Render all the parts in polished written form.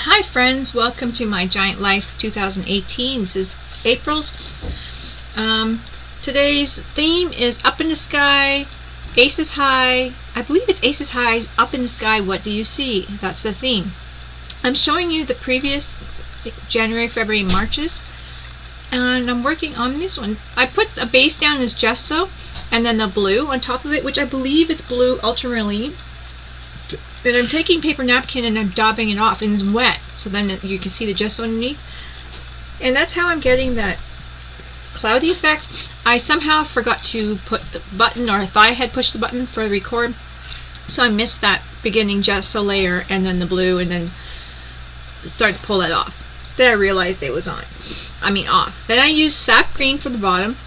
Hi friends, welcome to my Giant Life 2018. This is April's. Today's theme is Up in the Sky, Aces High. I believe it's Aces High, Up in the Sky, What Do You See? That's the theme. I'm showing you the previous January, February, Marches, and I'm working on this one. I put a base down as gesso and then the blue on top of it, which I believe it's blue ultramarine. Then I'm taking paper napkin and I'm daubing it off, and it's wet, so then you can see the gesso underneath. And that's how I'm getting that cloudy effect. I somehow forgot to put the button, or if I had pushed the button for the record, so I missed that beginning gesso layer and then the blue, and then started to pull that off. Then I realized it was off. Then I used sap green for the bottom,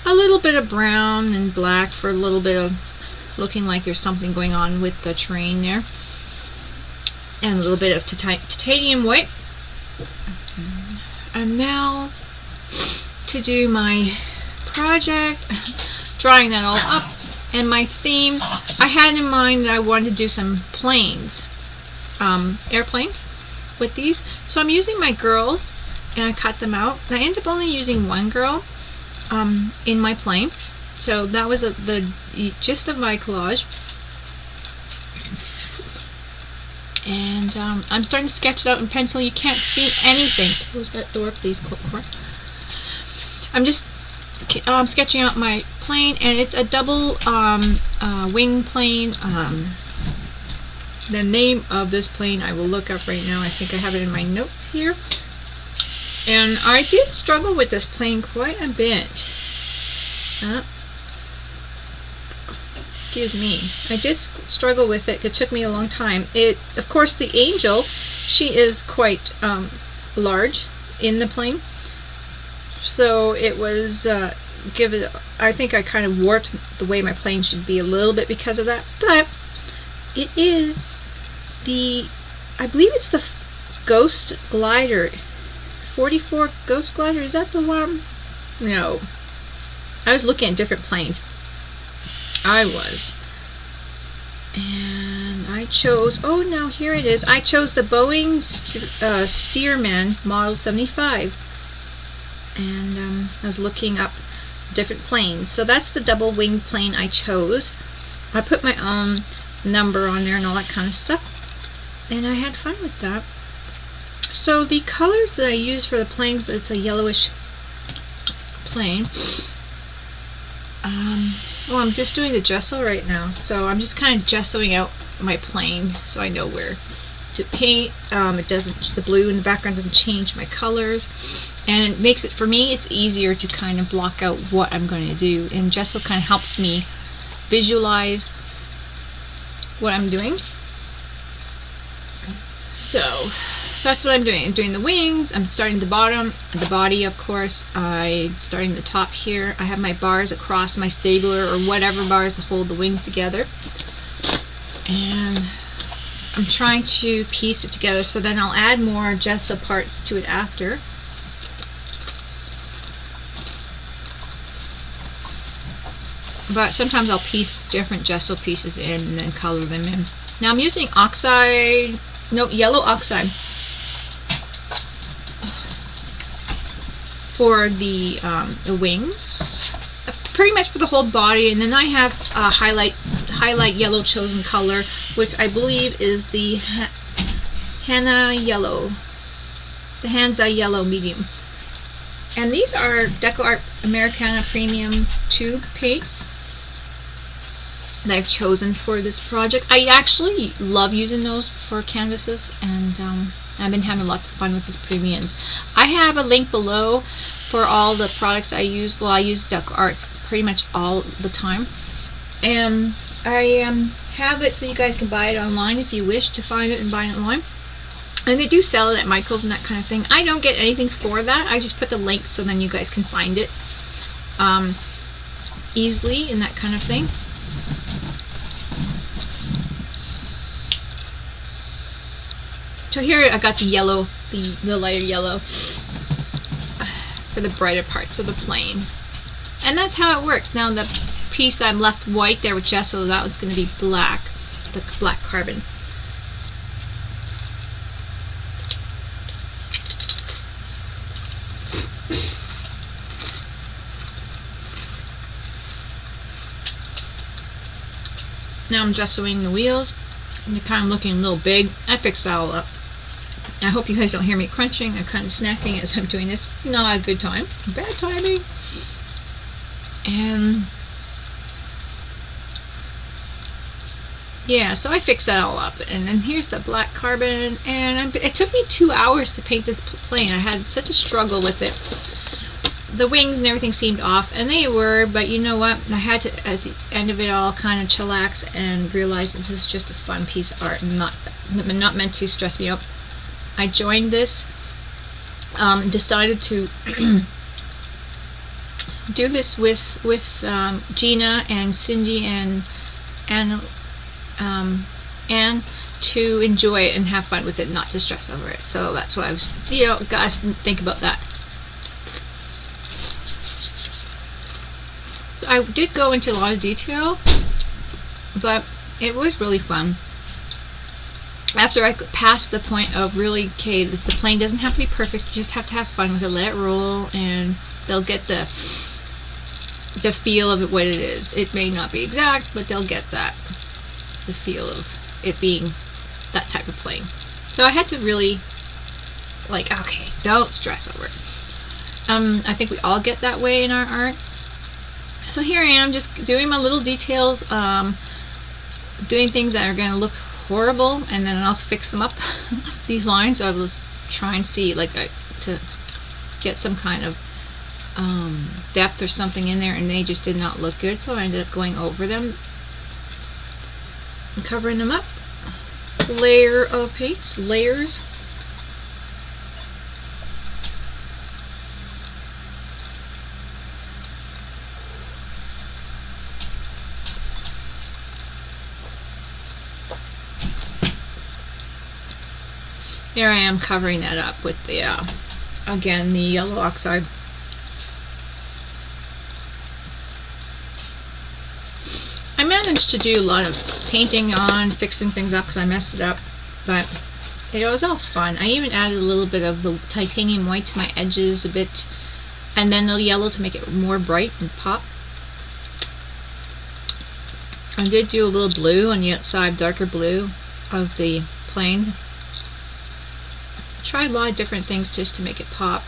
a little bit of brown and black for a little bit of looking like there's something going on with the terrain there, and a little bit of titanium white. And now to do my project, drawing that all up, and my theme, I had in mind that I wanted to do some planes, airplanes with these. So I'm using my girls, and I cut them out, and I ended up only using one girl in my plane. So that was the gist of my collage. And I'm starting to sketch it out in pencil. You can't see anything. Close that door, please, Cora. I'm just sketching out my plane, and it's a double wing plane. The name of this plane I will look up right now. I think I have it in my notes here. And I did struggle with this plane quite a bit. Excuse me. I did struggle with it. It took me a long time. Of course, the angel, she is quite large in the plane. So it was, I think I kind of warped the way my plane should be a little bit because of that. But it is I believe it's the Ghost Glider. 44 Ghost Glider, is that the one? No. I was looking at different planes. I was. And I chose, oh no, here it is. I chose the Boeing Stearman Model 75. And I was looking up different planes. So that's the double wing plane I chose. I put my own number on there and all that kind of stuff. And I had fun with that. So the colors that I use for the planes, it's a yellowish plane. Well, I'm just doing the gesso right now, so I'm just kind of gessoing out my plane so I know where to paint. The blue in the background doesn't change my colors, and it makes it, for me, it's easier to kind of block out what I'm going to do, and gesso kind of helps me visualize what I'm doing. So that's what I'm doing. I'm doing the wings, I'm starting the bottom, the body, of course. I'm starting the top here. I have my bars across my stapler or whatever bars to hold the wings together. And I'm trying to piece it together, so then I'll add more gesso parts to it after. But sometimes I'll piece different gesso pieces in and then color them in. Now I'm using yellow oxide for the wings, pretty much for the whole body, and then I have highlight yellow chosen color, which I believe is the Hansa yellow medium. And these are DecoArts Americana Premium Tube paints that I've chosen for this project. I actually love using those for canvases, and I've been having lots of fun with these premiums. I have a link below for all the products I use. Well, I use DecoArts pretty much all the time, and I have it so you guys can buy it online if you wish to find it and buy it online. And they do sell it at Michael's and that kind of thing. I don't get anything for that. I just put the link so then you guys can find it easily and that kind of thing. So here I got the yellow, the lighter yellow for the brighter parts of the plane. And that's how it works. Now the piece that I'm left white there with gesso, that one's going to be black, the black carbon. Now I'm gessoing the wheels. They're kind of looking a little big. I fixed that all up. I hope you guys don't hear me crunching. I'm kind of snacking as I'm doing this. Not a good time. Bad timing. And yeah, so I fixed that all up. And then here's the black carbon. And it took me 2 hours to paint this plane. I had such a struggle with it. The wings and everything seemed off, and they were, but you know what? I had to, at the end of it all, kind of chillax and realize this is just a fun piece of art and not meant to stress me out. I joined this, decided to do this with Gina and Cindy and Anne to enjoy it and have fun with it, not to stress over it. So that's why I was, guys, think about that. I did go into a lot of detail, but it was really fun. After I passed the point of really, okay, the plane doesn't have to be perfect, you just have to have fun with it, let it roll, and they'll get the feel of it, what it is. It may not be exact, but they'll get that, the feel of it being that type of plane. So I had to really, okay, don't stress over it. I think we all get that way in our art. So here I am, just doing my little details, doing things that are going to look horrible, and then I'll fix them up. These lines, I was trying to see, to get some kind of depth or something in there, and they just did not look good, so I ended up going over them and covering them up. Layer of paints, layers. There I am covering that up with the, again, the yellow oxide. I managed to do a lot of painting on, fixing things up because I messed it up, but it was all fun. I even added a little bit of the titanium white to my edges a bit, and then the yellow to make it more bright and pop. I did do a little blue on the outside, darker blue of the plane. Tried a lot of different things just to make it pop.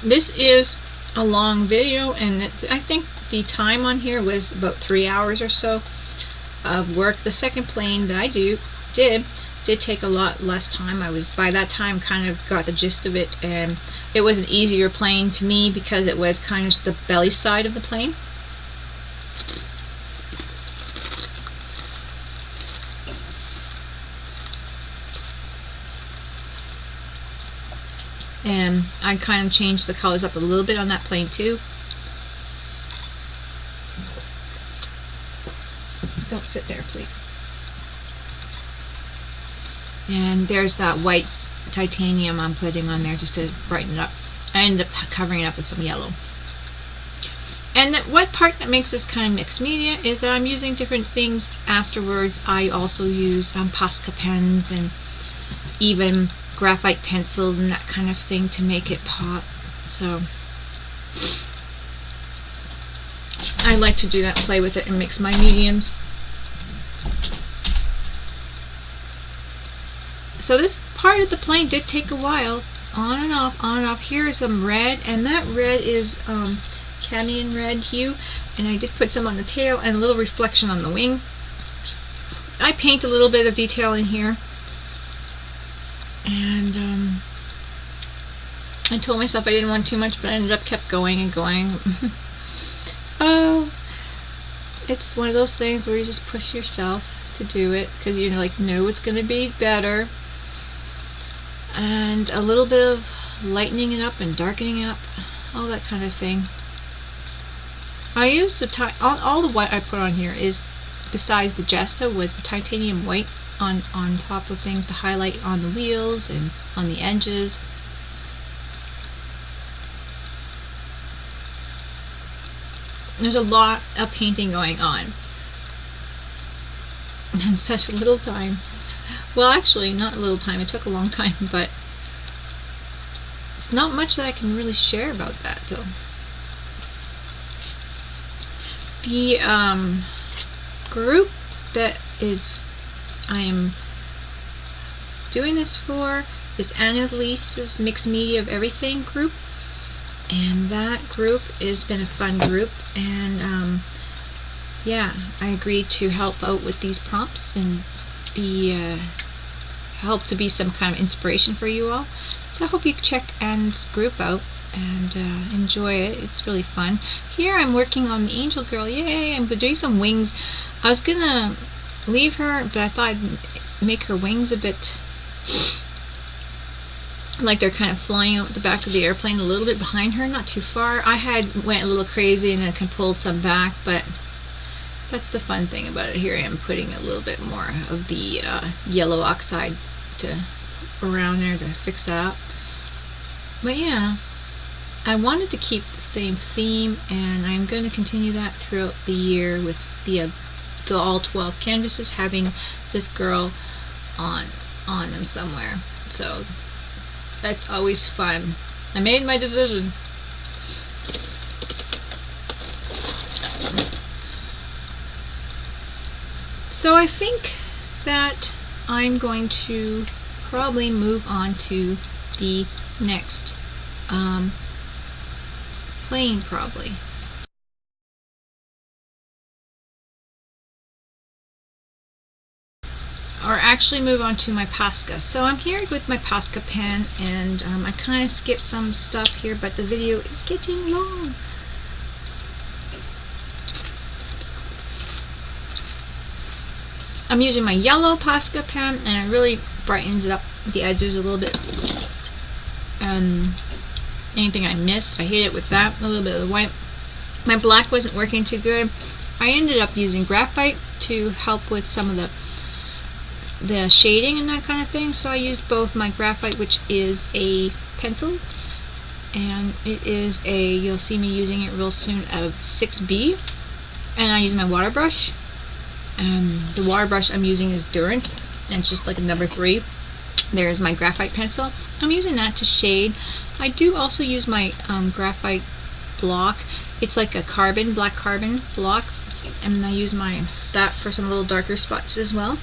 This is a long video, and I think the time on here was about 3 hours or so of work. The second plane that I did take a lot less time. I was, by that time, kind of got the gist of it, and it was an easier plane to me because it was kind of the belly side of the plane. And I kind of changed the colors up a little bit on that plane too. Don't sit there, please. And there's that white titanium I'm putting on there just to brighten it up. I ended up covering it up with some yellow. And what part that makes this kind of mixed media is that I'm using different things afterwards. I also use Posca pens and even graphite pencils and that kind of thing to make it pop. So I like to do that, play with it and mix my mediums. So this part of the plane did take a while, on and off, on and off. Here is some red, and that red is cadmium red hue, and I did put some on the tail and a little reflection on the wing. I paint a little bit of detail in here, and I told myself I didn't want too much, but I ended up kept going and going. Oh, it's one of those things where you just push yourself to do it because you know it's going to be better. And a little bit of lightening it up and darkening it up, all that kind of thing. I used the all the white I put on here is, besides the gesso, was the titanium white on top of things to highlight on the wheels and on the edges. There's a lot of painting going on in such a little time. Well, actually, not a little time. It took a long time, but it's not much that I can really share about that, though. The group that I am doing this for is Annelise's Mixed Media of Everything group, and that group has been a fun group, and yeah, I agreed to help out with these prompts and help to be some kind of inspiration for you all. So I hope you check Anne's group out and enjoy it. It's really fun. Here I'm working on the angel girl. Yay! I'm doing some wings. I was gonna leave her, but I thought I'd make her wings a bit like they're kind of flying out the back of the airplane, a little bit behind her, not too far. I went a little crazy and then pulled some back, but that's the fun thing about it. Here I am putting a little bit more of the yellow oxide around there to fix that up. But yeah, I wanted to keep the same theme, and I'm going to continue that throughout the year with the all 12 canvases having this girl on them somewhere. So that's always fun. I made my decision. So I think that I'm going to probably move on to the next plane, probably. Or actually move on to my Posca. So I'm here with my Posca pen, and I kind of skipped some stuff here, but the video is getting long. I'm using my yellow Posca pen, and it really brightens up the edges a little bit. Anything I missed, I hit it with that, a little bit of the white. My black wasn't working too good. I ended up using graphite to help with some of the shading and that kind of thing. So I used both my graphite, which is a pencil, and it is you'll see me using it real soon, of 6B. And I use my water brush. The water brush I'm using is Durant, and it's just like a number 3. There's my graphite pencil. I'm using that to shade. I do also use my graphite block. It's like a black carbon block, and I use that for some little darker spots as well.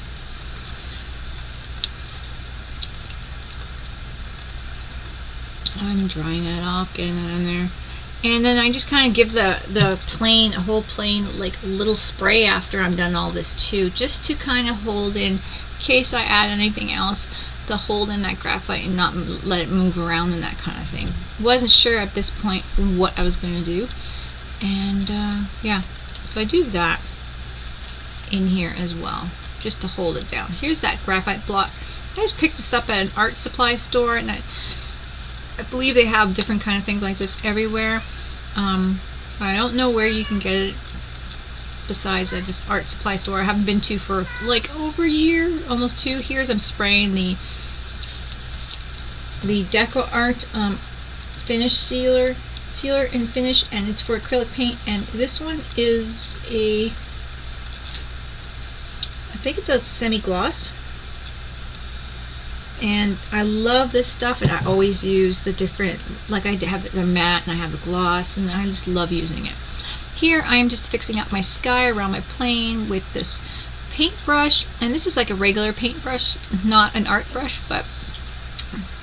I'm drying that off, getting that in there. And then I just kind of give the plane, a whole plane, like a little spray after I'm done all this too, just to kind of hold in case I add anything else, to hold in that graphite and not let it move around and that kind of thing. Wasn't sure at this point what I was going to do, and yeah, so I do that in here as well, just to hold it down. Here's that graphite block. I just picked this up at an art supply store, and I believe they have different kind of things like this everywhere. I don't know where you can get it besides at this art supply store I haven't been to for like over a year, almost 2 years. I'm spraying the DecoArt finish sealer and finish, and it's for acrylic paint, and this one is I think it's a semi-gloss. And I love this stuff, and I always use the different, like I have the matte and I have the gloss, and I just love using it. Here I am just fixing up my sky around my plane with this paintbrush, and this is like a regular paintbrush, not an art brush, but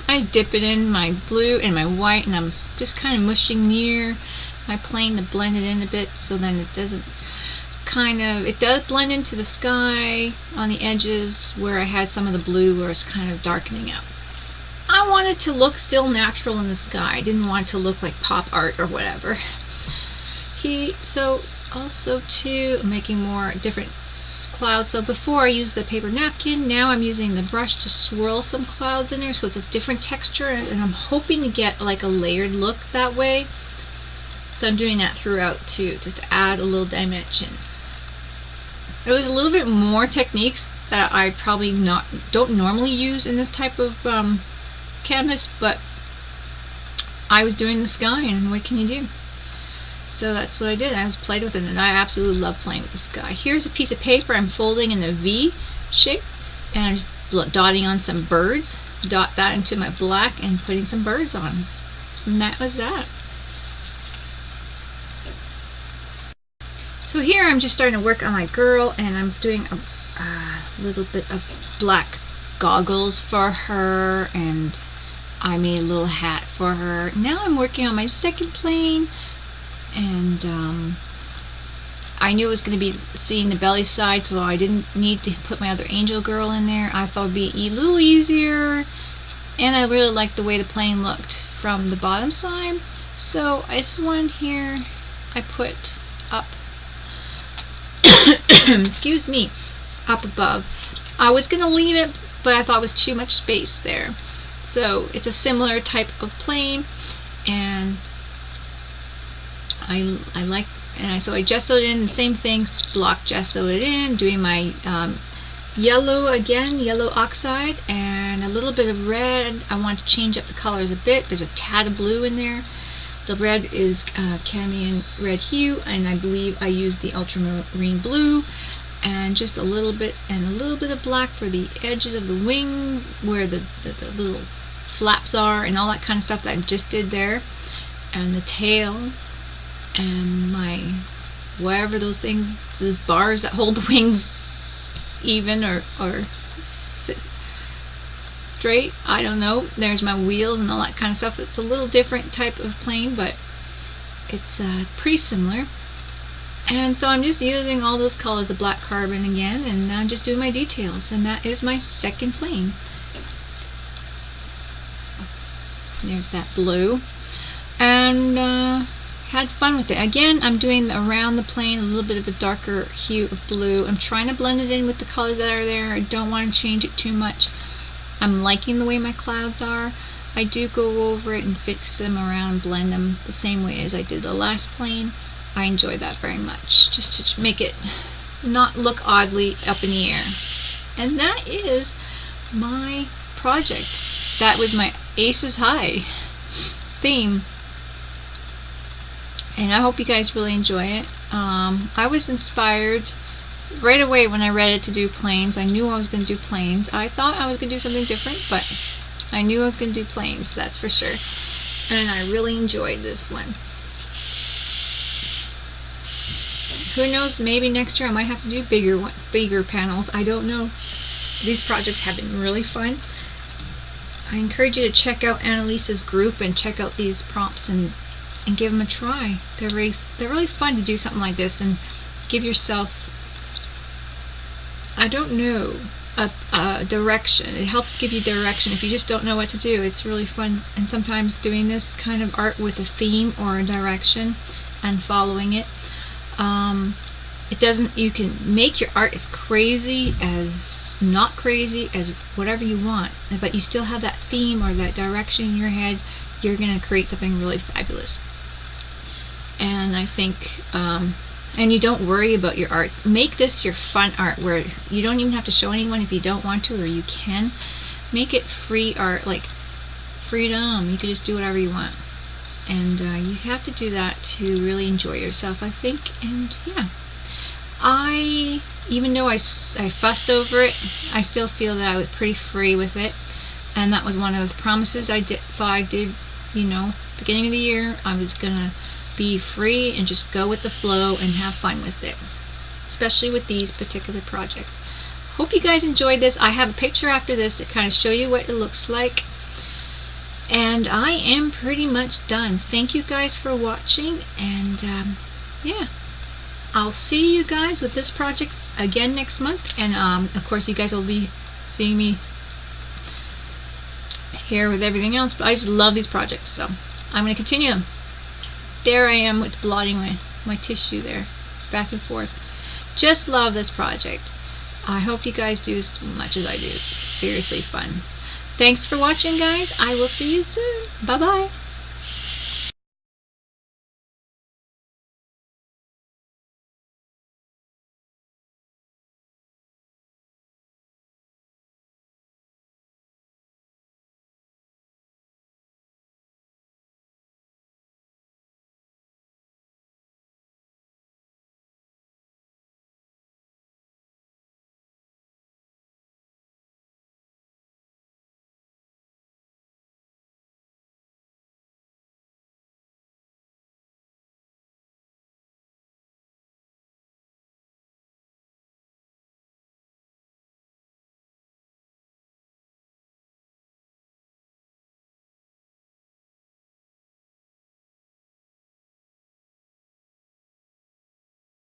I just dip it in my blue and my white, and I'm just kind of mushing near my plane to blend it in a bit, so then it doesn't it does blend into the sky on the edges where I had some of the blue where it's kind of darkening out. I want it to look still natural in the sky. I didn't want it to look like pop art or whatever. So also too, I'm making more different clouds. So before I used the paper napkin, now I'm using the brush to swirl some clouds in there, so it's a different texture, and I'm hoping to get like a layered look that way. So I'm doing that throughout too, just to add a little dimension. It was a little bit more techniques that I probably don't normally use in this type of canvas, but I was doing the sky, and what can you do? So that's what I did. I was played with it, and I absolutely love playing with the sky. Here's a piece of paper I'm folding in a V shape, And I'm just dotting on some birds, dot that into my black and putting some birds on. And that was that. So here I'm just starting to work on my girl, and I'm doing a little bit of black goggles for her, and I made a little hat for her. Now I'm working on my second plane, and I knew it was going to be seeing the belly side, so I didn't need to put my other angel girl in there. I thought it would be a little easier, and I really liked the way the plane looked from the bottom side. So this one here I put up excuse me, up above. I was going to leave it, but I thought it was too much space there. So it's a similar type of plane, and I like, and so I gessoed in the same thing, block gessoed it in, doing my yellow again, yellow oxide, and a little bit of red. I want to change up the colors a bit. There's a tad of blue in there. The red is cadmium red hue, and I believe I used the ultramarine blue, and just a little bit, and a little bit of black for the edges of the wings, where the little flaps are, and all that kind of stuff that I just did there, and the tail, and my whatever those things, those bars that hold the wings even or straight, I don't know. There's my wheels and all that kind of stuff. It's a little different type of plane, but it's pretty similar. And so I'm just using all those colors, the black carbon again, and now I'm just doing my details, and that is my second plane. There's that blue, and had fun with it. Again, I'm doing around the plane a little bit of a darker hue of blue. I'm trying to blend it in with the colors that are there. I don't want to change it too much. I'm liking the way my clouds are. I do go over it and fix them around, blend them the same way as I did the last plane. I enjoy that very much, just to make it not look oddly up in the air. And that is my project. That was my Aces High theme. And I hope you guys really enjoy it. I was inspired right away when I read it to do planes. I knew I was going to do planes. I thought I was going to do something different, but I knew I was going to do planes, that's for sure. And I really enjoyed this one. Who knows, maybe next year I might have to do bigger panels. I don't know. These projects have been really fun. I encourage you to check out Annelise's group and check out these prompts and give them a try. They're really fun to do something like this and give yourself, I don't know, a direction. It helps give you direction if you just don't know what to do. It's really fun, and sometimes doing this kind of art with a theme or a direction and following it. You can make your art as crazy as not crazy as whatever you want, but you still have that theme or that direction in your head. You're going to create something really fabulous. And I think, and you don't worry about your art. Make this your fun art where you don't even have to show anyone if you don't want to, or you can. Make it free art, like freedom. You can just do whatever you want. And you have to do that to really enjoy yourself, I think. And yeah, even though I fussed over it, I still feel that I was pretty free with it. And that was one of the promises I thought I did, beginning of the year. I was gonna be free and just go with the flow and have fun with it, especially with these particular projects. Hope you guys enjoyed this. I have a picture after this to kind of show you what it looks like. And I am pretty much done. Thank you guys for watching, and yeah, I'll see you guys with this project again next month. And of course you guys will be seeing me here with everything else, but I just love these projects, so I'm going to continue them. There I am with blotting my tissue there, back and forth. Just love this project. I hope you guys do as much as I do. Seriously fun. Thanks for watching, guys. I will see you soon. Bye-bye.